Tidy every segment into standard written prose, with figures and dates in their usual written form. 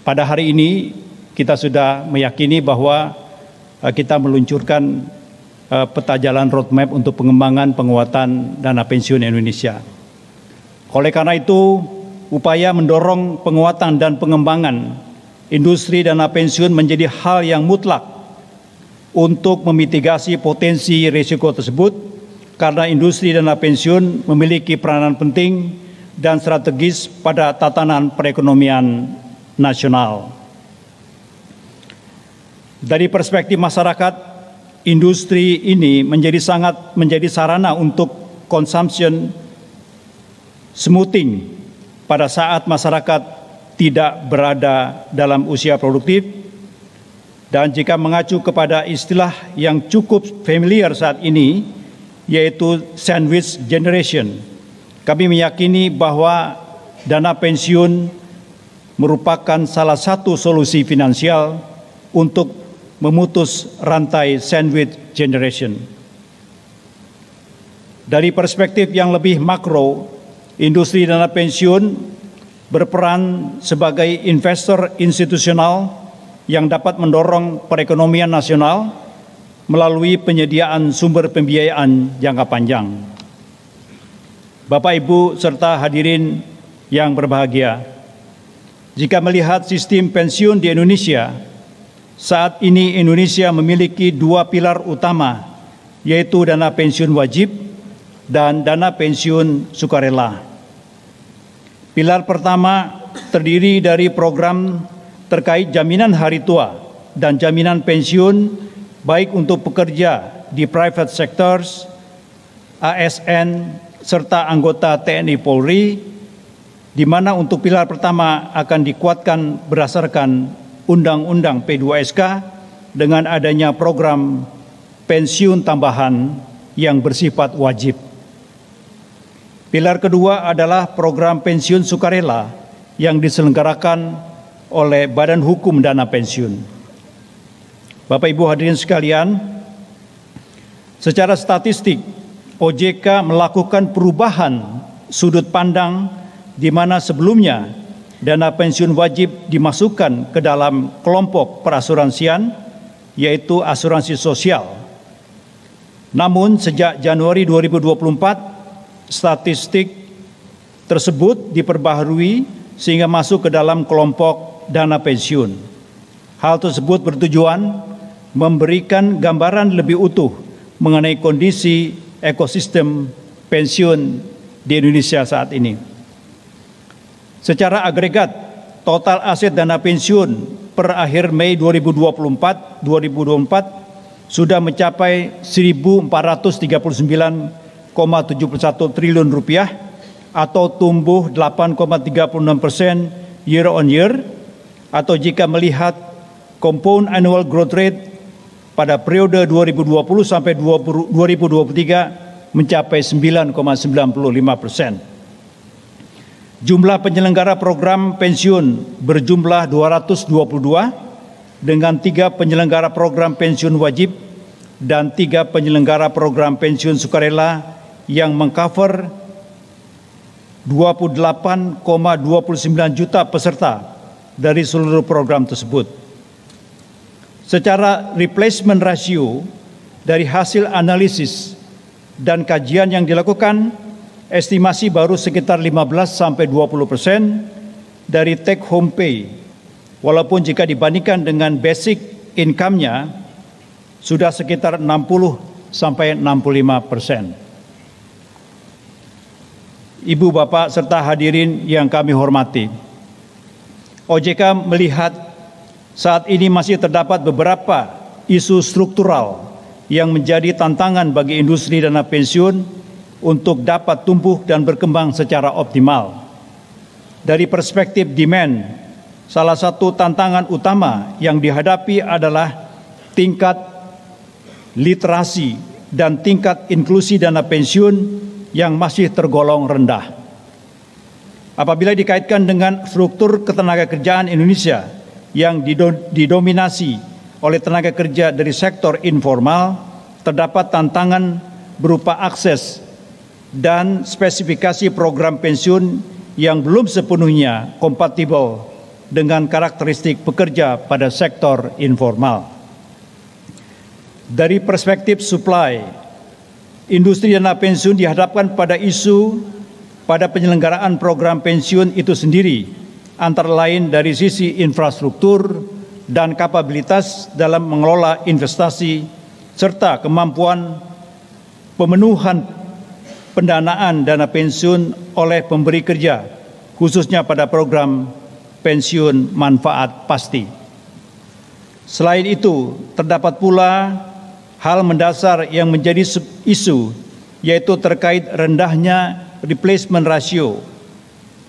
Pada hari ini kita sudah meyakini bahwa kita meluncurkan peta jalan roadmap untuk pengembangan penguatan dana pensiun Indonesia. Oleh karena itu, upaya mendorong penguatan dan pengembangan industri dana pensiun menjadi hal yang mutlak untuk memitigasi potensi risiko tersebut, karena industri dana pensiun memiliki peranan penting dan strategis pada tatanan perekonomian nasional. Dari perspektif masyarakat, industri ini menjadi sarana untuk consumption smoothing pada saat masyarakat tidak berada dalam usia produktif. Dan jika mengacu kepada istilah yang cukup familiar saat ini, yaitu sandwich generation, kami meyakini bahwa dana pensiun merupakan salah satu solusi finansial untuk memutus rantai sandwich generation. Dari perspektif yang lebih makro, industri dana pensiun berperan sebagai investor institusional yang dapat mendorong perekonomian nasional melalui penyediaan sumber pembiayaan jangka panjang. Bapak, Ibu, serta hadirin yang berbahagia, jika melihat sistem pensiun di Indonesia, saat ini Indonesia memiliki dua pilar utama, yaitu dana pensiun wajib dan dana pensiun sukarela. Pilar pertama terdiri dari program terkait jaminan hari tua dan jaminan pensiun baik untuk pekerja di private sectors, ASN, serta anggota TNI Polri, di mana untuk pilar pertama akan dikuatkan berdasarkan Undang-Undang P2SK dengan adanya program pensiun tambahan yang bersifat wajib. Pilar kedua adalah program pensiun sukarela yang diselenggarakan oleh Badan Hukum Dana Pensiun. Bapak, Ibu, hadirin sekalian, secara statistik OJK melakukan perubahan sudut pandang di mana sebelumnya dana pensiun wajib dimasukkan ke dalam kelompok perasuransian, yaitu asuransi sosial. Namun sejak Januari 2024, statistik tersebut diperbaharui sehingga masuk ke dalam kelompok dana pensiun. Hal tersebut bertujuan memberikan gambaran lebih utuh mengenai kondisi ekosistem pensiun di Indonesia saat ini. Secara agregat, total aset dana pensiun per akhir Mei 2024 sudah mencapai 1.439,71 triliun rupiah atau tumbuh 8,36% year on year, atau jika melihat compound annual growth rate pada periode 2020 sampai 2023 mencapai 9,95%. Jumlah penyelenggara program pensiun berjumlah 222 dengan 3 penyelenggara program pensiun wajib dan 3 penyelenggara program pensiun sukarela yang mengcover 28,29 juta peserta dari seluruh program tersebut. Secara replacement ratio dari hasil analisis dan kajian yang dilakukan, estimasi baru sekitar 15-20% dari take home pay, walaupun jika dibandingkan dengan basic income-nya sudah sekitar 60-65%. Ibu, Bapak, serta hadirin yang kami hormati, OJK melihat saat ini masih terdapat beberapa isu struktural yang menjadi tantangan bagi industri dana pensiun untuk dapat tumbuh dan berkembang secara optimal. Dari perspektif demand, salah satu tantangan utama yang dihadapi adalah tingkat literasi dan tingkat inklusi dana pensiun yang masih tergolong rendah. Apabila dikaitkan dengan struktur ketenagakerjaan Indonesia yang didominasi oleh tenaga kerja dari sektor informal, terdapat tantangan berupa akses dan spesifikasi program pensiun yang belum sepenuhnya kompatibel dengan karakteristik pekerja pada sektor informal. Dari perspektif supply, industri dana pensiun dihadapkan pada isu pada penyelenggaraan program pensiun itu sendiri, antara lain dari sisi infrastruktur dan kapabilitas dalam mengelola investasi, serta kemampuan pemenuhan pendanaan dana pensiun oleh pemberi kerja, khususnya pada program pensiun manfaat pasti. Selain itu, terdapat pula hal mendasar yang menjadi isu, yaitu terkait rendahnya replacement ratio.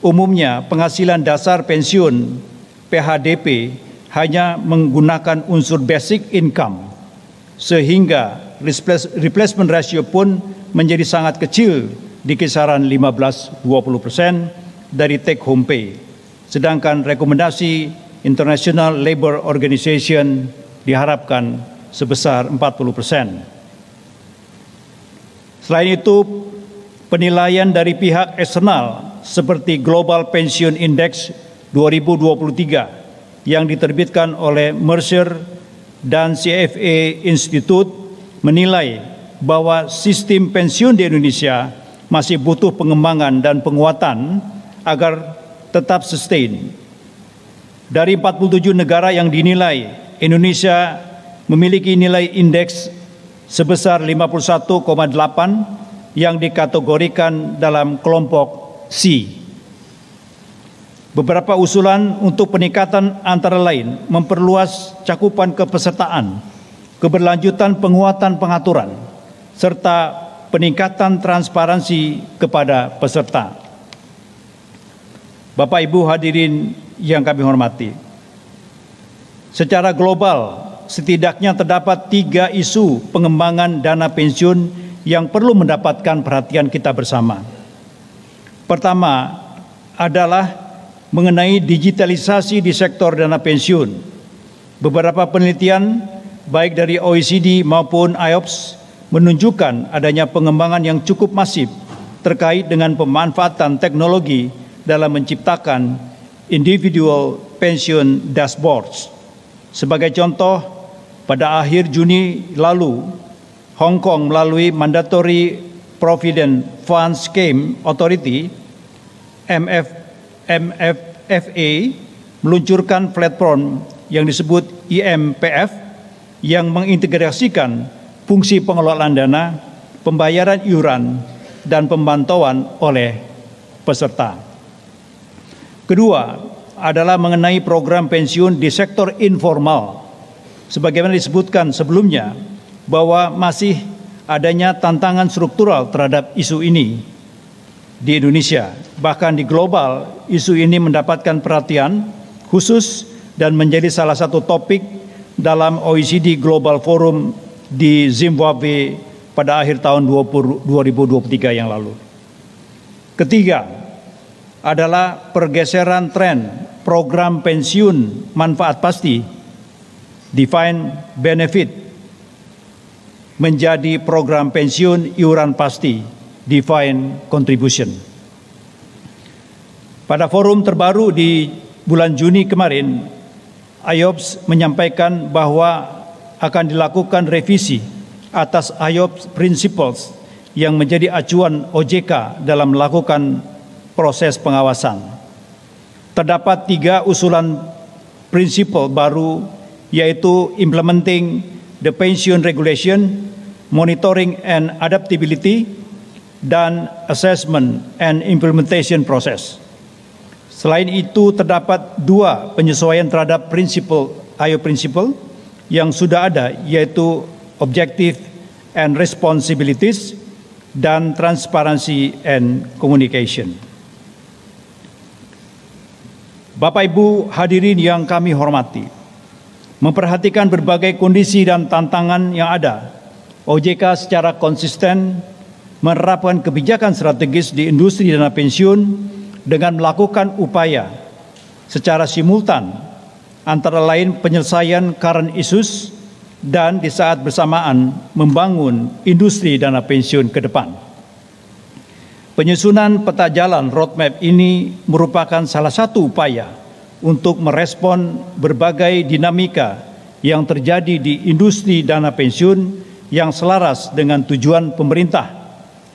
Umumnya, penghasilan dasar pensiun (PHDP) hanya menggunakan unsur basic income, sehingga replacement ratio pun menjadi sangat kecil di kisaran 15-20% dari take home pay. Sedangkan rekomendasi International Labour Organization diharapkan sebesar 40%. Selain itu, penilaian dari pihak eksternal seperti Global Pension Index 2023 yang diterbitkan oleh Mercer dan CFA Institute menilai bahwa sistem pensiun di Indonesia masih butuh pengembangan dan penguatan agar tetap sustain. Dari 47 negara yang dinilai, Indonesia memiliki nilai indeks sebesar 51,8 yang dikategorikan dalam kelompok C. Beberapa usulan untuk peningkatan antara lain memperluas cakupan kepesertaan, keberlanjutan penguatan pengaturan, serta peningkatan transparansi kepada peserta. Bapak Ibu hadirin yang kami hormati, secara global setidaknya terdapat 3 isu pengembangan dana pensiun yang perlu mendapatkan perhatian kita bersama. Pertama adalah mengenai digitalisasi di sektor dana pensiun. Beberapa penelitian baik dari OECD maupun IOPS menunjukkan adanya pengembangan yang cukup masif terkait dengan pemanfaatan teknologi dalam menciptakan individual pension dashboards. Sebagai contoh, pada akhir Juni lalu, Hong Kong melalui Mandatory Provident Fund Scheme Authority MFFA meluncurkan platform yang disebut IMPF yang mengintegrasikan fungsi pengelolaan dana, pembayaran iuran, dan pemantauan oleh peserta. Kedua adalah mengenai program pensiun di sektor informal. Sebagaimana disebutkan sebelumnya, bahwa masih adanya tantangan struktural terhadap isu ini di Indonesia. Bahkan di global, isu ini mendapatkan perhatian khusus dan menjadi salah satu topik dalam OECD Global Forum di Zimbabwe pada akhir tahun 2023 yang lalu. Ketiga adalah pergeseran tren program pensiun manfaat pasti defined benefit menjadi program pensiun iuran pasti defined contribution. Pada forum terbaru di bulan Juni kemarin, IOPS menyampaikan bahwa akan dilakukan revisi atas IOPS Principles yang menjadi acuan OJK dalam melakukan proses pengawasan. Terdapat 3 usulan prinsipal baru, yaitu implementing the pension regulation, monitoring and adaptability, dan assessment and implementation process. Selain itu, terdapat 2 penyesuaian terhadap IOP principle yang sudah ada, yaitu objective and responsibilities dan transparency and communication. Bapak Ibu hadirin yang kami hormati, memperhatikan berbagai kondisi dan tantangan yang ada, OJK secara konsisten menerapkan kebijakan strategis di industri dana pensiun dengan melakukan upaya secara simultan antara lain penyelesaian current issues dan di saat bersamaan membangun industri dana pensiun ke depan. Penyusunan peta jalan roadmap ini merupakan salah satu upaya untuk merespon berbagai dinamika yang terjadi di industri dana pensiun yang selaras dengan tujuan pemerintah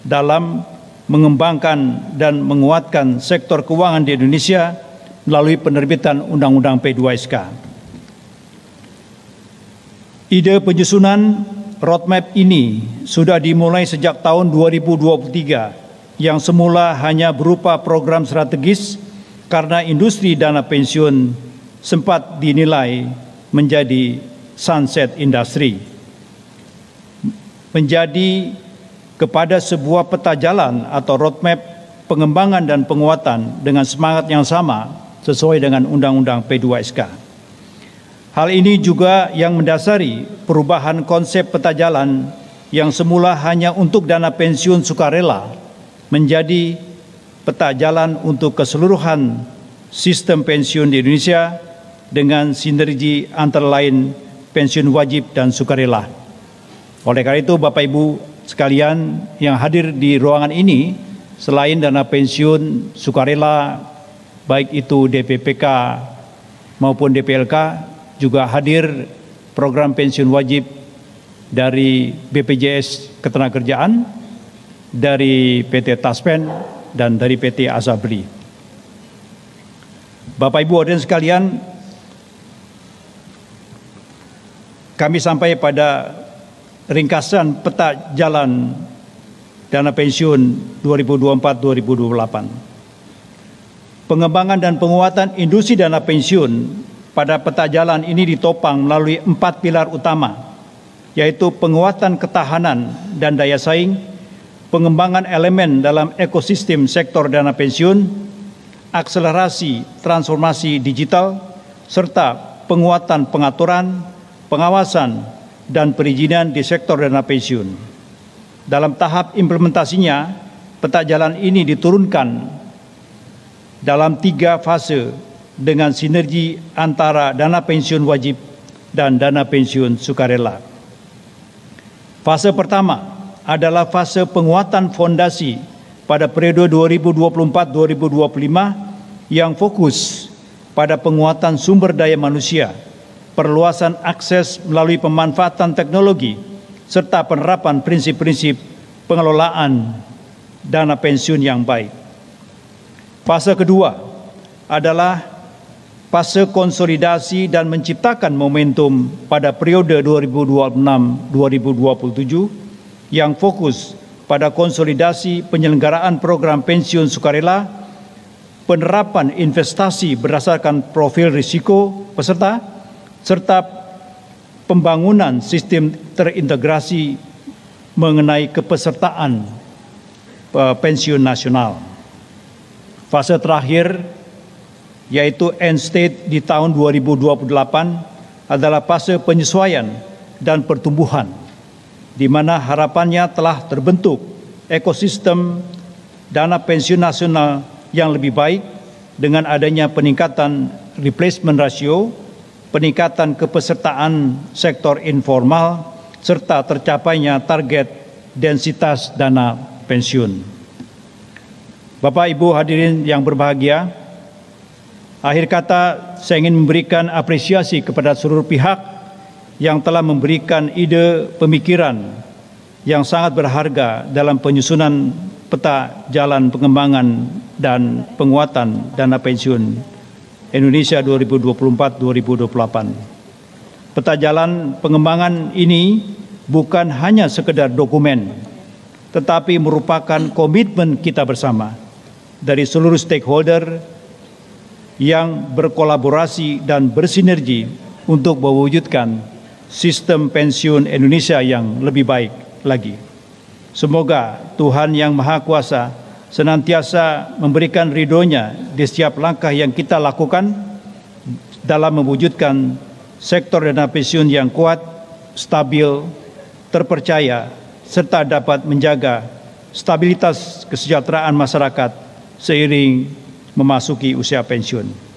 dalam mengembangkan dan menguatkan sektor keuangan di Indonesia melalui penerbitan Undang-Undang P2SK. Ide penyusunan roadmap ini sudah dimulai sejak tahun 2023 yang semula hanya berupa program strategis karena industri dana pensiun sempat dinilai menjadi sunset industry, menjadi kepada sebuah peta jalan atau roadmap pengembangan dan penguatan dengan semangat yang sama sesuai dengan Undang-Undang P2SK. Hal ini juga yang mendasari perubahan konsep peta jalan yang semula hanya untuk dana pensiun sukarela menjadi peta jalan untuk keseluruhan sistem pensiun di Indonesia dengan sinergi antara lain pensiun wajib dan sukarela. Oleh karena itu, Bapak Ibu sekalian yang hadir di ruangan ini, selain dana pensiun sukarela, baik itu DPPK maupun DPLK, juga hadir program pensiun wajib dari BPJS Ketenagakerjaan, dari PT Taspen, dan dari PT Azabri. Bapak Ibu hadirin sekalian, kami sampai pada ringkasan peta jalan dana pensiun 2024-2028. Pengembangan dan penguatan industri dana pensiun pada peta jalan ini ditopang melalui 4 pilar utama, yaitu penguatan ketahanan dan daya saing, pengembangan elemen dalam ekosistem sektor dana pensiun, akselerasi transformasi digital, serta penguatan pengaturan, pengawasan, dan perizinan di sektor dana pensiun. Dalam tahap implementasinya, peta jalan ini diturunkan dalam 3 fase dengan sinergi antara dana pensiun wajib dan dana pensiun sukarela. Fase pertama adalah fase penguatan fondasi pada periode 2024-2025 yang fokus pada penguatan sumber daya manusia, perluasan akses melalui pemanfaatan teknologi, serta penerapan prinsip-prinsip pengelolaan dana pensiun yang baik. Fase kedua adalah fase konsolidasi dan menciptakan momentum pada periode 2026-2027 yang fokus pada konsolidasi penyelenggaraan program pensiun sukarela, penerapan investasi berdasarkan profil risiko peserta, serta pembangunan sistem terintegrasi mengenai kepesertaan pensiun nasional. Fase terakhir yaitu end state di tahun 2028 adalah fase penyesuaian dan pertumbuhan, di mana harapannya telah terbentuk ekosistem dana pensiun nasional yang lebih baik dengan adanya peningkatan replacement ratio, peningkatan kepesertaan sektor informal, serta tercapainya target densitas dana pensiun. Bapak Ibu hadirin yang berbahagia, akhir kata, saya ingin memberikan apresiasi kepada seluruh pihak yang telah memberikan ide pemikiran yang sangat berharga dalam penyusunan peta jalan pengembangan dan penguatan dana pensiun Indonesia 2024-2028. Peta jalan pengembangan ini bukan hanya sekedar dokumen, tetapi merupakan komitmen kita bersama dari seluruh stakeholder yang berkolaborasi dan bersinergi untuk mewujudkan sistem pensiun Indonesia yang lebih baik lagi. Semoga Tuhan Yang Maha Kuasa senantiasa memberikan ridho-Nya di setiap langkah yang kita lakukan dalam mewujudkan sektor dana pensiun yang kuat, stabil, terpercaya, serta dapat menjaga stabilitas kesejahteraan masyarakat seiring memasuki usia pensiun.